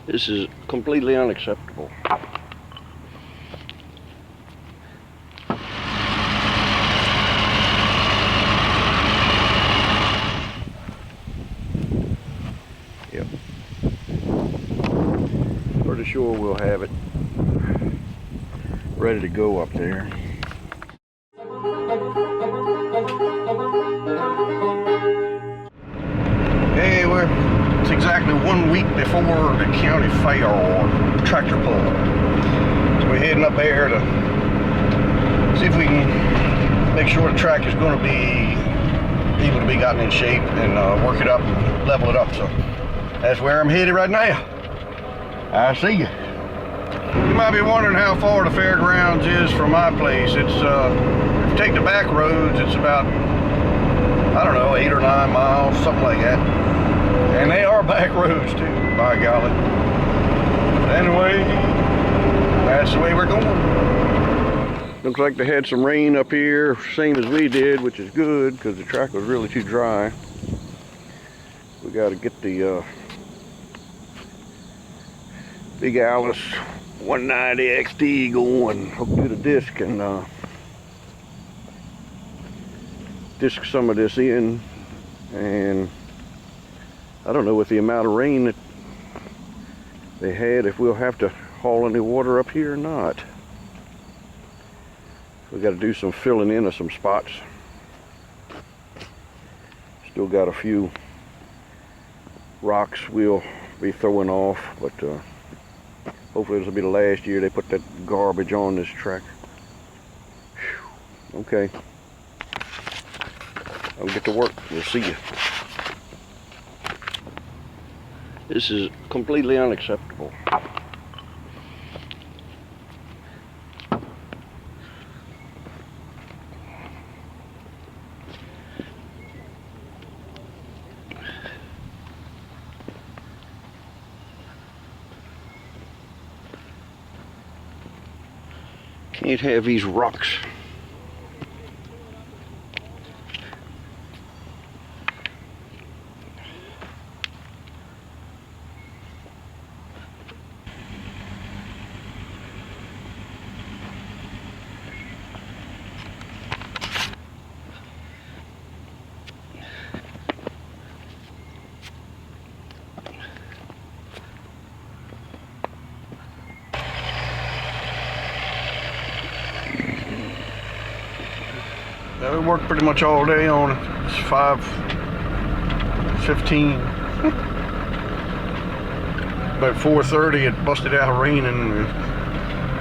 This is completely unacceptable. Yep. Pretty sure we'll have it ready to go up there. Hey, it's exactly 1 week before the county fair or tractor pull. So we're heading up there to see if we can make sure the track is going to be able to be gotten in shape and work it up and level it up. So that's where I'm headed right now. I'll see you. You might be wondering how far the fairgrounds is from my place. It's if you take the back roads, it's about, I don't know, 8 or 9 miles, something like that. And they are back roads too, by golly. But anyway, that's the way we're going. Looks like they had some rain up here, same as we did, which is good because the track was really too dry. We got to get the Big Alice 190 XD going, hook through the disc and disc some of this in. And I don't know with the amount of rain that they had if we'll have to haul any water up here or not. We got to do some filling in of some spots. Still got a few rocks we'll be throwing off, but hopefully this will be the last year they put that garbage on this track. Whew. Okay. I'll get to work. We'll see you. This is completely unacceptable. Can't have these rocks. We worked pretty much all day on it. It's 5:15. About 4:30 it busted out raining.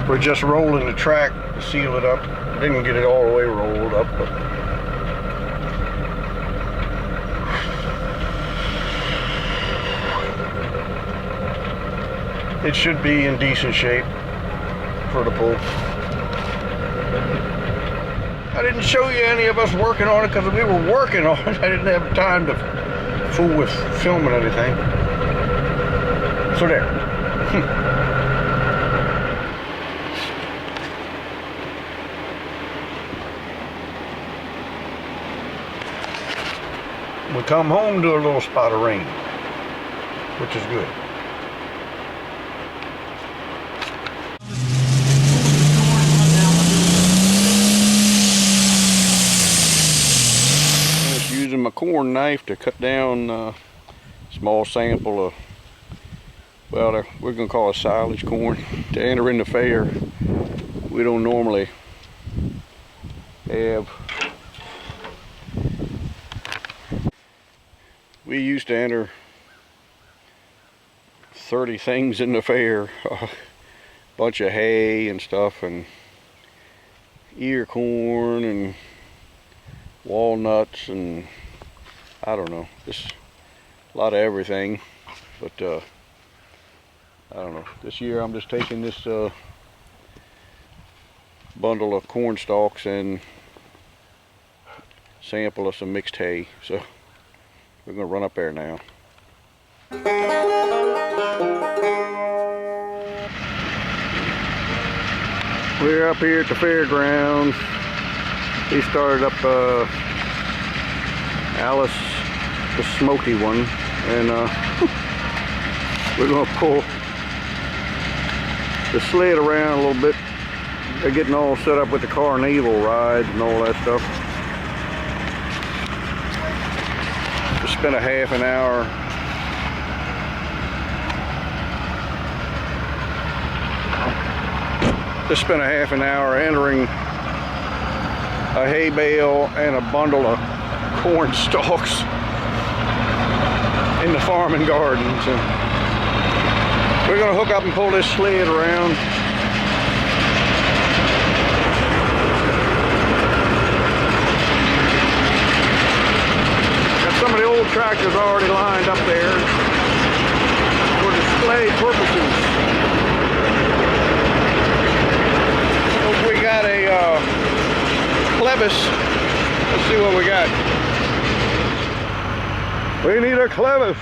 We're just rolling the track to seal it up. Didn't get it all the way rolled up, but it should be in decent shape for the pull. I didn't show you any of us working on it because we were working on it. I didn't have time to fool with filming anything. So there. We come home to a little spot of rain, which is good. Using my corn knife to cut down a small sample of, well, we're going to call it silage corn to enter in the fair. We don't normally have. We used to enter 30 things in the fair, a bunch of hay and stuff, and ear corn and walnuts and I don't know, just a lot of everything. But I don't know, this year I'm just taking this bundle of corn stalks and sample of some mixed hay. So we're gonna run up there now. We're up here at the fairgrounds. He started up Alice, the smoky one, and we're gonna pull the sled around a little bit. They're getting all set up with the carnival rides and all that stuff. Just spent a half an hour entering a hay bale and a bundle of corn stalks in the farm and garden. So we're going to hook up and pull this sled around. Got some of the old tractors already lined up there for display purposes. We got a clevis. Let's see what we got. We need a clevis.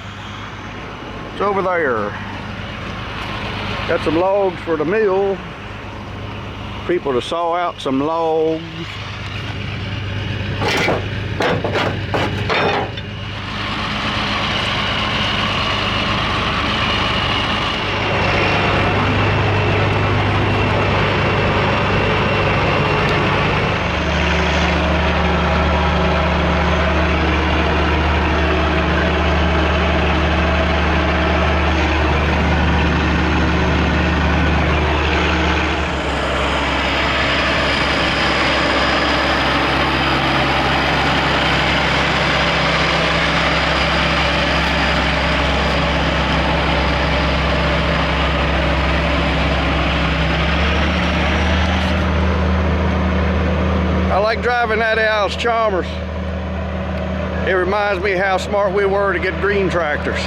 It's over there. Got some logs for the mill. People to saw out some logs. I like driving that Alice Chalmers. It reminds me how smart we were to get green tractors.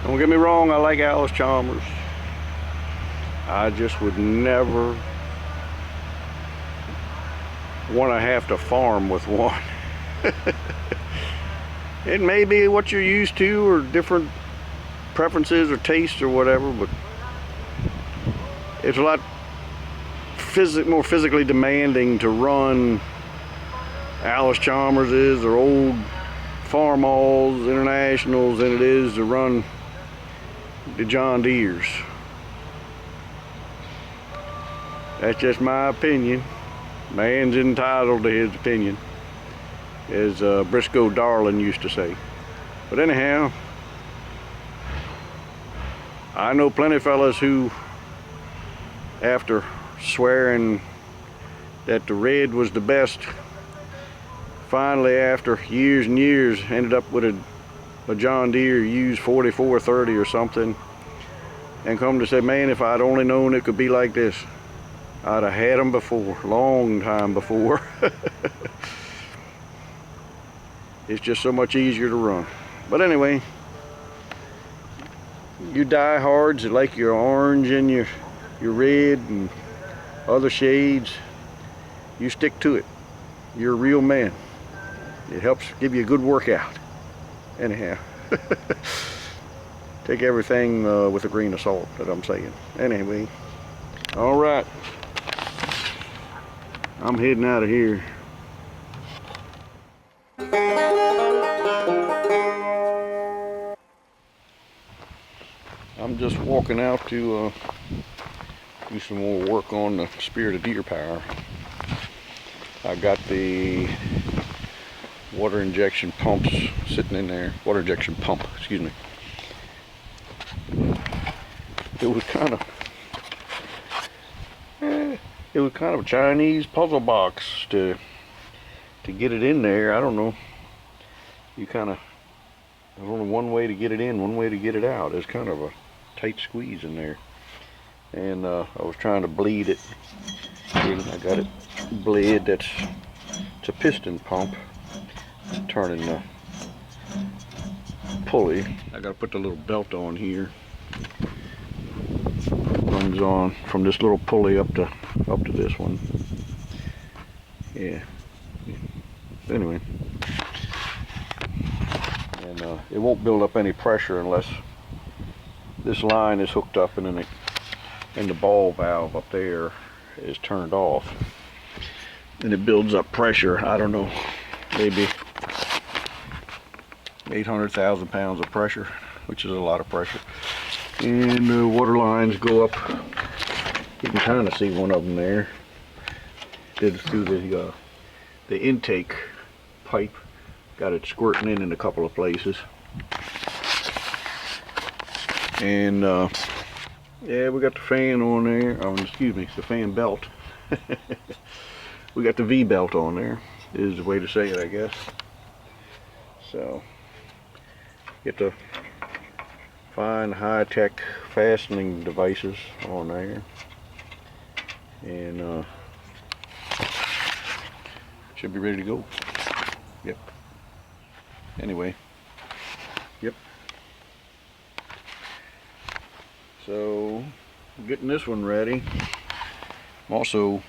Don't get me wrong, I like Alice Chalmers. I just would never want to have to farm with one. It may be what you're used to or different preferences or tastes or whatever, but it's a lot more physically demanding to run Alice Chalmers is or old Farmalls, Internationals than it is to run the John Deeres. That's just my opinion. Man's entitled to his opinion, as Briscoe Darling used to say. But anyhow, I know plenty of fellas who, after swearing that the red was the best, finally after years and years ended up with a John Deere used 4430 or something, and come to say, man, if I'd only known it could be like this, I'd have had them before, long time before. It's just so much easier to run. But anyway, you diehards that like your orange and your red and other shades, you stick to it. You're a real man. It helps give you a good workout. Anyhow, take everything with a grain of salt that I'm saying. Anyway, all right, I'm heading out of here. I'm just walking out to do some more work on the Spirit of Deere Power. I got the water injection pumps sitting in there. Water injection pump, excuse me. It was kind of a Chinese puzzle box to get it in there. I don't know. There's only one way to get it in, one way to get it out. There's kind of a tight squeeze in there. And I was trying to bleed it. And I got it bled. It's a piston pump. Turning the pulley. I got to put the little belt on here. Runs on from this little pulley up to this one. Yeah. Anyway, and it won't build up any pressure unless this line is hooked up and then the ball valve up there is turned off, and it builds up pressure. I don't know, maybe 800,000 pounds of pressure. which is a lot of pressure. And the water lines go up. You can kind of see one of them there. Did through the intake pipe. Got it squirting in a couple of places. And yeah, we got the fan on there. Oh, excuse me, it's the fan belt. We got the V belt on there, is the way to say it, I guess. So, get the fine high-tech fastening devices on there. And should be ready to go. Yep. Anyway. Yep. So, getting this one ready. I'm also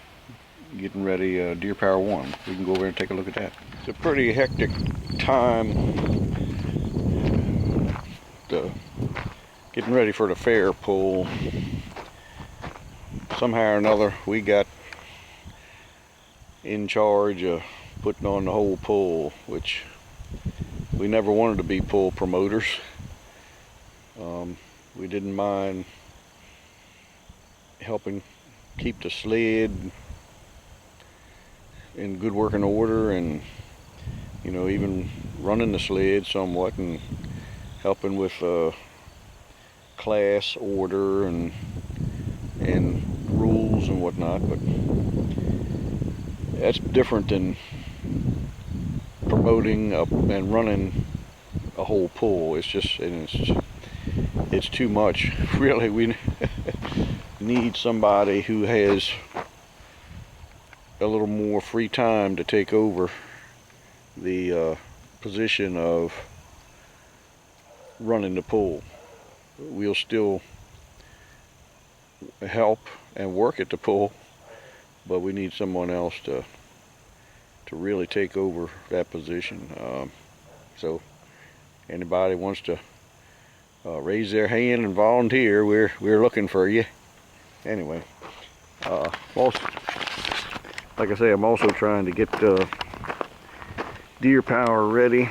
getting ready Deere Power 1. We can go over and take a look at that. It's a pretty hectic time getting ready for the fair pull. Somehow or another we got in charge of putting on the whole pull, which we never wanted to be pull promoters. We didn't mind helping keep the sled in good working order, and you know, even running the sled somewhat and helping with class order and rules and whatnot. But that's different than promoting and running a whole pull. It's too much. Really, we need somebody who has a little more free time to take over the position of running the pull. We'll still help and work at the pull, but we need someone else to really take over that position. So anybody wants to raise their hand and volunteer, we're looking for you. Anyway, also, like I say, I'm also trying to get Deere Power ready.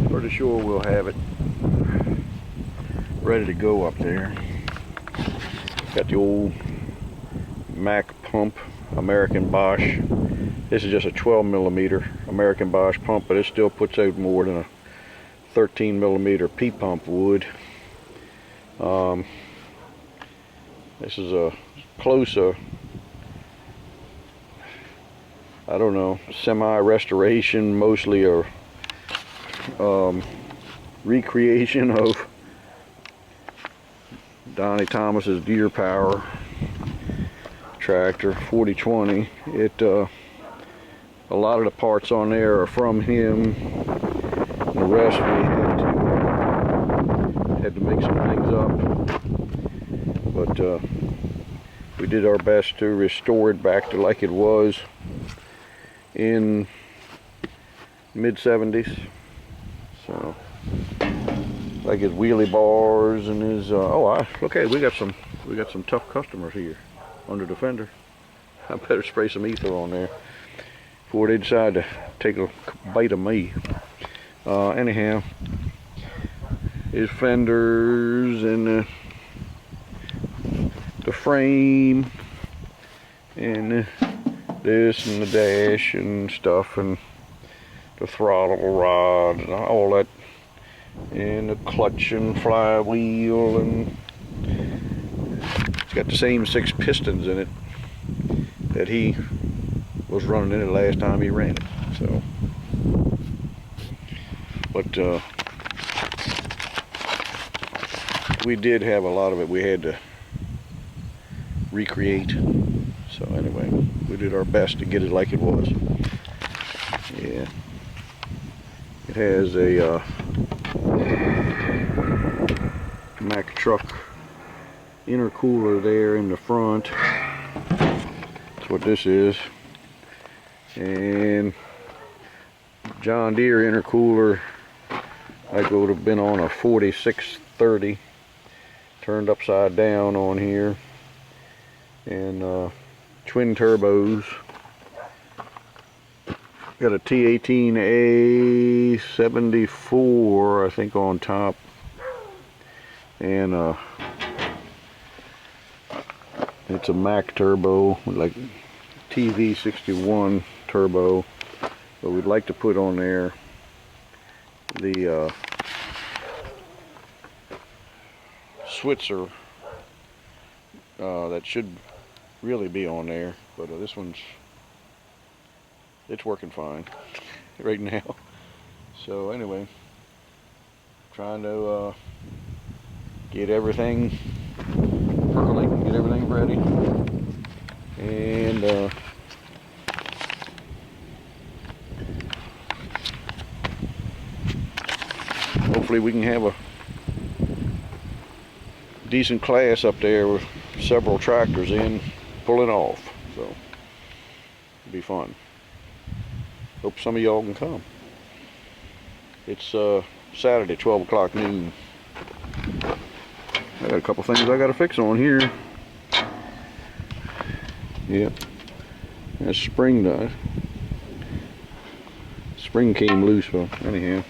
Pretty sure we'll have it ready to go up there. Got the old Mac pump, American Bosch. This is just a 12mm American Bosch pump, but it still puts out more than a 13mm P pump would. This is a closer, I don't know, semi-restoration, mostly a recreation of Donnie Thomas's Deere Power tractor 4020. A lot of the parts on there are from him. The rest we had to make some things up, but we did our best to restore it back to like it was in mid-70s. So, like his wheelie bars and his okay, we got some tough customers here under the fender. I better spray some ether on there before they decide to take a bite of me. Anyhow, his fenders and the frame and this and the dash and stuff, and the throttle rod and all that, and the clutch and flywheel, and it's got the same 6 pistons in it that he was running in it last time he ran it. So, but we did have a lot of it we had to recreate. So anyway, we did our best to get it like it was. Yeah. It has a Mack truck intercooler there in the front. That's what this is. And John Deere intercooler. I would have been on a 4630, turned upside down on here, and twin turbos. Got a T18A74, I think, on top, and it's a Mack turbo, like TV61 turbo, but we'd like to put on there the Switzer that should really be on there, but this one's, it's working fine right now. So anyway, trying to get everything percolating, get everything ready, and hopefully we can have a decent class up there with several tractors in pulling off. So it'll be fun. Hope some of y'all can come. It's Saturday, 12 o'clock noon. I got a couple things I got to fix on here. Yeah, that spring died. Spring came loose, so anyhow.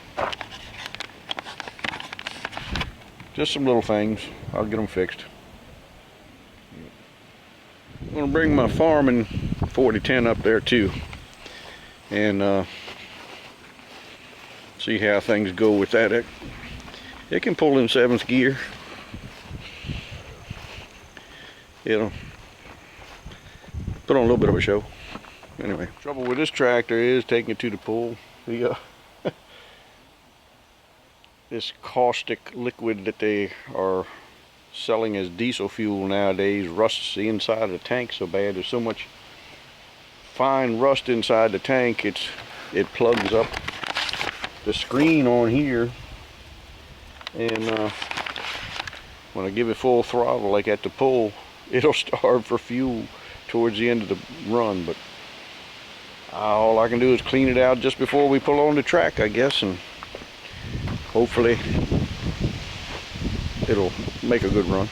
Just some little things. I'll get them fixed. I'm going to bring my farming 4010 up there too, and see how things go with that. It can pull in 7th gear. It'll put on a little bit of a show. Anyway, trouble with this tractor is taking it to the pool. This caustic liquid that they are selling as diesel fuel nowadays rusts the inside of the tank so bad. There's so much fine rust inside the tank, it plugs up the screen on here, and when I give it full throttle like at the pull, it'll starve for fuel towards the end of the run. But all I can do is clean it out just before we pull on the track, I guess, and hopefully it'll make a good run.